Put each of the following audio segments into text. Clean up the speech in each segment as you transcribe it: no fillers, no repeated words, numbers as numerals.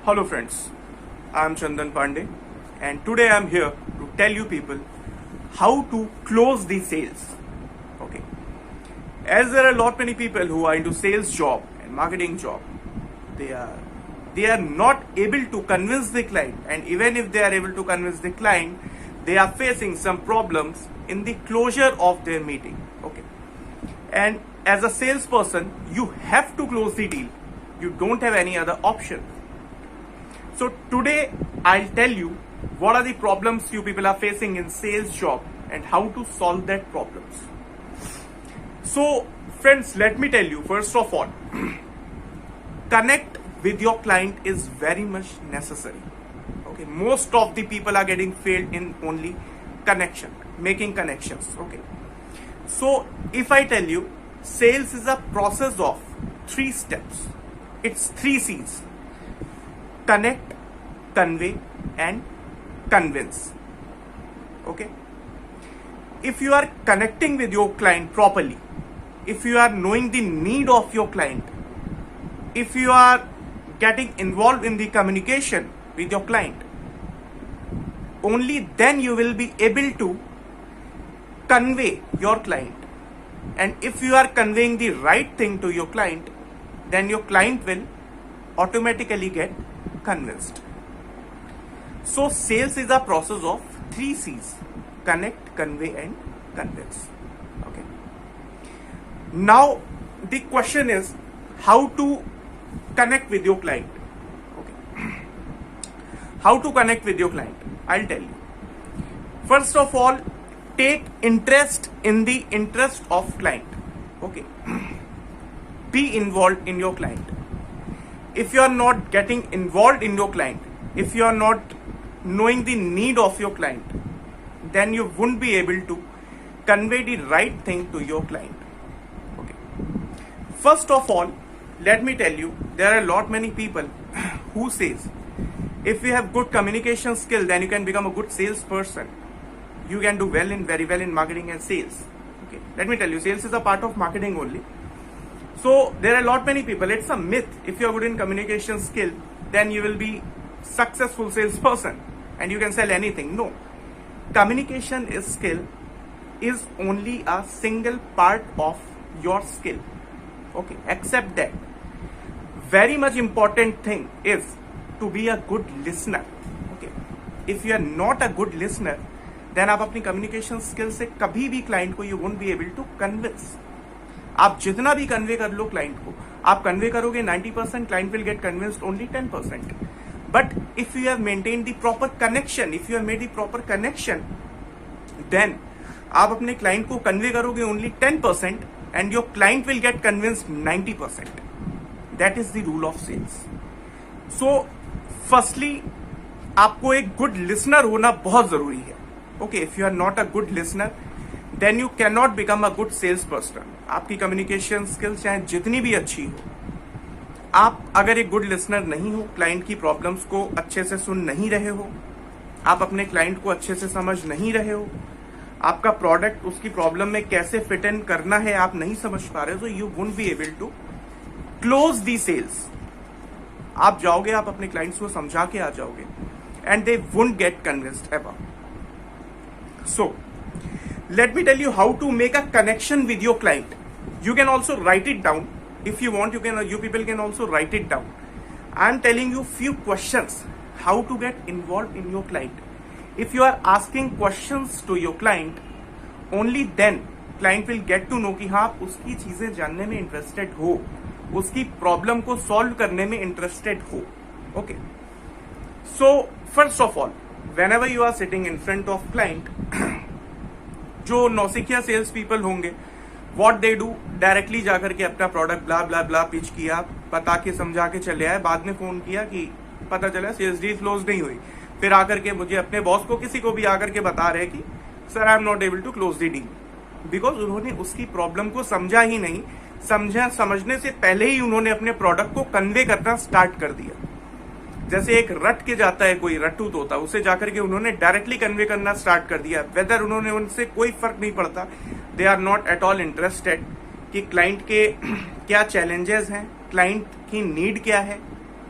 Hello friends, I am Chandan Pandey and today I am here to tell you people how to close the sales. Okay. As there are a lot many people who are into sales job and marketing job, they are not able to convince the client, and even if they are able to convince the client, they are facing some problems in the closure of their meeting. Okay. And as a salesperson, you have to close the deal. You don't have any other option. So today I'll tell you what are the problems you people are facing in sales job and how to solve that problems. So friends, let me tell you first of all, connect with your client is very much necessary. Okay, most of the people are getting failed in only connection, making connections. Okay, so if I tell you sales is a process of 3 steps, it's 3 C's: connect, convey and convince. Okay, if you are connecting with your client properly, if you are knowing the need of your client, if you are getting involved in the communication with your client, only then you will be able to convey your client. And if you are conveying the right thing to your client, then your client will automatically get convinced. So sales is a process of 3 C's: connect, convey and convince. Okay. Now the question is how to connect with your client. Okay. How to connect with your client? I'll tell you. First of all, take interest in the interest of client. Okay. Be involved in your client. If you are not getting involved in your client, if you are not knowing the need of your client, then you won't be able to convey the right thing to your client. Okay. First of all, let me tell you, there are a lot many people who says if you have good communication skill, then you can become a good salesperson. You can do very well in marketing and sales. Okay. Let me tell you, sales is a part of marketing only. So there are a lot many people. It's a myth. If you are good in communication skill, then you will be successful salesperson and you can sell anything. No. Communication is skill is only a single part of your skill. Okay. Except that, very much important thing is to be a good listener. Okay. If you are not a good listener, then आप अपनी communication skill से कभी भी client को you won't be able to convince. आप जितना भी convey कर लो क्लाइंट को, आप कन्वे करोगे 90%, client will get convinced only 10%. But if you have maintain the proper connection, if you have made the proper connection, then आप अपने क्लाइंट को कन्वे करोगे only 10% and your client will get convinced 90%. That is the rule of sales. So firstly आपको एक good listener होना बहुत जरूरी है. Okay, if you are not a good listener, then you can not become a good sales person. आपकी communication skills चाहे जितनी भी अच्छी हो, आप अगर एक गुड लिसनर नहीं हो, क्लाइंट की प्रॉब्लम्स को अच्छे से सुन नहीं रहे हो, आप अपने क्लाइंट को अच्छे से समझ नहीं रहे हो, आपका प्रोडक्ट उसकी प्रॉब्लम में कैसे फिट इन करना है आप नहीं समझ पा रहे हो, तो you won't be able to close the sales. आप जाओगे, आप अपने क्लाइंट्स को समझा के आ जाओगे and they won't get convinced ever. So let me tell you how to make a connection with your client. You can also write it down if you want. You people can also write it down. I am telling you few questions how to get involved in your client. If you are asking questions to your client, only then client will get to know कि हाँ आप उसकी चीजें जानने में interested हो, उसकी problem को सॉल्व करने में इंटरेस्टेड हो. Okay. So first of all, whenever you are sitting in front of client, जो नौसिखिया सेल्स पीपल होंगे, व्हाट दे डू, डायरेक्टली जाकर के अपना प्रोडक्ट ब्ला ब्ला ब्ला पिच किया, बता के समझा के चले आए, बाद में फोन किया कि पता चला सेल्स डील क्लोज नहीं हुई, फिर आकर के मुझे अपने बॉस को किसी को भी आकर के बता रहे कि sir I am not able to close the deal, because उन्होंने उसकी प्रॉब्लम को समझा ही नहीं. समझने से पहले ही उन्होंने अपने प्रोडक्ट को कन्वे करना स्टार्ट कर दिया. जैसे एक रट के जाता है कोई रट्टू तोता, उसे जाकर के उन्होंने डायरेक्टली कन्वे करना स्टार्ट कर दिया. वेदर उन्होंने उनसे कोई फर्क नहीं पड़ता, they are not at all interested कि क्लाइंट के क्या चैलेंजेस हैं, क्लाइंट की नीड क्या है,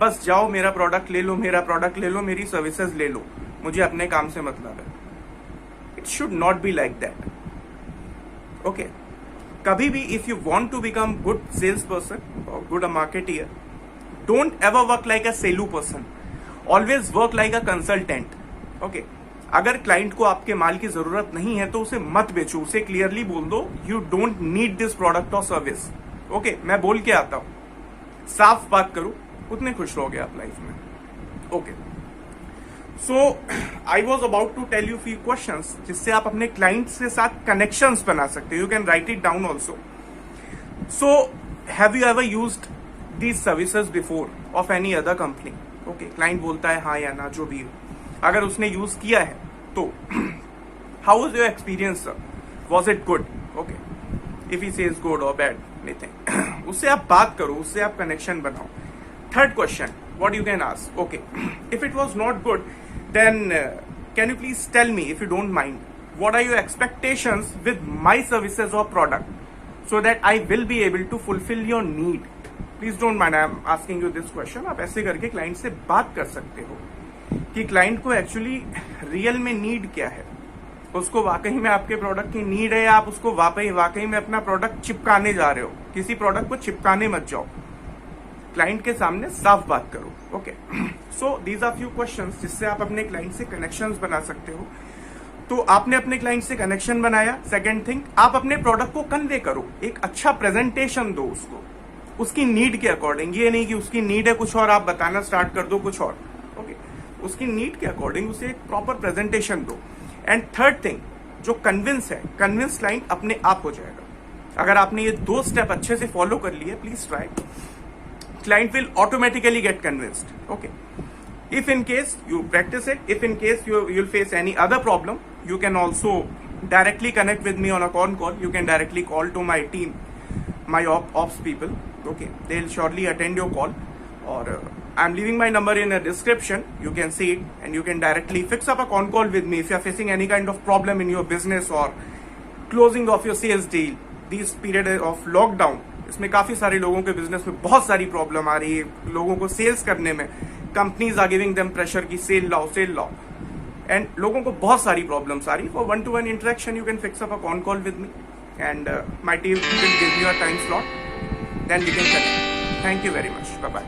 बस जाओ मेरा प्रोडक्ट ले लो, मेरा प्रोडक्ट ले लो, मेरी सर्विसेज ले लो, मुझे अपने काम से मतलब है. It should not be like that. Okay, कभी भी if you want to become good sales person और good marketeer, don't ever work like a sales person, always work like a consultant. Okay, अगर क्लाइंट को आपके माल की जरूरत नहीं है तो उसे मत बेचो, उसे क्लियरली बोल दो you don't need this product और सर्विस. ओके, मैं बोल के आता हूं, साफ बात करो, उतने खुश रहोगे आप लाइफ में. Okay, so I was about to tell you few questions जिससे आप अपने क्लाइंट्स के साथ कनेक्शंस बना सकते हो. You can write it down also. So have you ever used these services before of any other company? Okay, client बोलता है हाँ या ना, जो भी हो. अगर उसने यूज किया है तो how was your experience sir? Was it good? Okay, if he says good और बैड, एनीथिंग, उससे आप बात करो, उससे आप कनेक्शन बनाओ. Third question what you can ask, okay, if it was not good, then can you please tell me, if you don't mind, what are your expectations with my services or product so that I will be able to fulfill your need? Please don't mind, I am asking you this question. आप ऐसे करके client से बात कर सकते हो कि client को एक्चुअली रियल में नीड क्या है, उसको वाकई में आपके प्रोडक्ट की नीड है या आप उसको वाकई में अपना प्रोडक्ट चिपकाने जा रहे हो. किसी प्रोडक्ट को चिपकाने मत जाओ, क्लाइंट के सामने साफ बात करो. Okay, so these are few questions जिससे आप अपने क्लाइंट से कनेक्शंस बना सकते हो. तो आपने अपने क्लाइंट से कनेक्शन बनाया. सेकंड थिंग, आप अपने प्रोडक्ट को कन्वे करो, एक अच्छा प्रेजेंटेशन दो उसको, उसकी नीड के अकॉर्डिंग. ये नहीं कि उसकी नीड है कुछ और आप बताना स्टार्ट कर दो कुछ और. ओके, उसकी नीड के अकॉर्डिंग उसे एक प्रॉपर प्रेजेंटेशन दो. एंड थर्ड थिंग, जो कन्विंस है, कन्विंस क्लाइंट अपने आप हो जाएगा. अगर आपने ये 2 स्टेप अच्छे से फॉलो कर लिए, please try, client will automatically get convinced. Okay, if in case you practice it, if in case you'll face any other problem, you can also directly connect with me on a con call. You can directly call to my team, my ops people. Okay, they'll surely attend your call, or I'm leaving my number in a description. You can see it and you can directly fix up a con call with me if you're facing any kind of problem in your business or closing of your sales deal. This period of lockdown, इसमें काफी सारे लोगों के business में बहुत सारी problem आ रही है. लोगों को सेल्स करने में companies are giving them pressure की सेल लाओ, एंड लोगों को बहुत सारी प्रॉब्लम्स आ रही. For 1-to-1 interaction you can fix up a con call with me and my team will give you a time slot, then we can connect. Thank you very much. Bye bye.